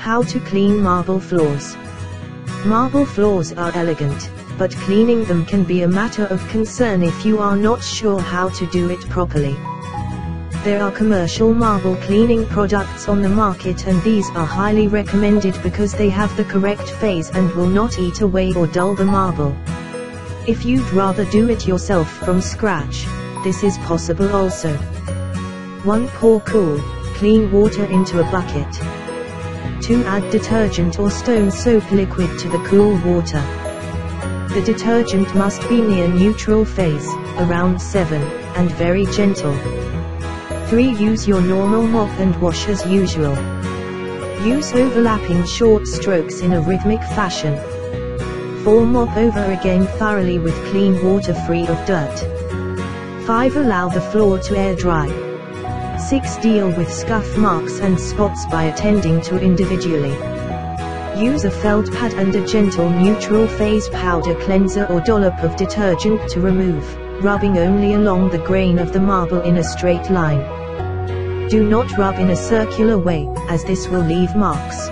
How to clean marble floors. Marble floors are elegant, but cleaning them can be a matter of concern if you are not sure how to do it properly. There are commercial marble cleaning products on the market, and these are highly recommended because they have the correct phase and will not eat away or dull the marble. If you'd rather do it yourself from scratch, this is possible also. 1. Pour cool, clean water into a bucket. 2. Add detergent or stone soap liquid to the cool water. The detergent must be near neutral phase, around 7, and very gentle. 3. Use your normal mop and wash as usual. Use overlapping short strokes in a rhythmic fashion. 4. Mop over again thoroughly with clean water free of dirt. 5. Allow the floor to air dry. 6. Deal with scuff marks and spots by attending to individually. Use a felt pad and a gentle neutral phase powder cleanser or dollop of detergent to remove, rubbing only along the grain of the marble in a straight line. Do not rub in a circular way, as this will leave marks.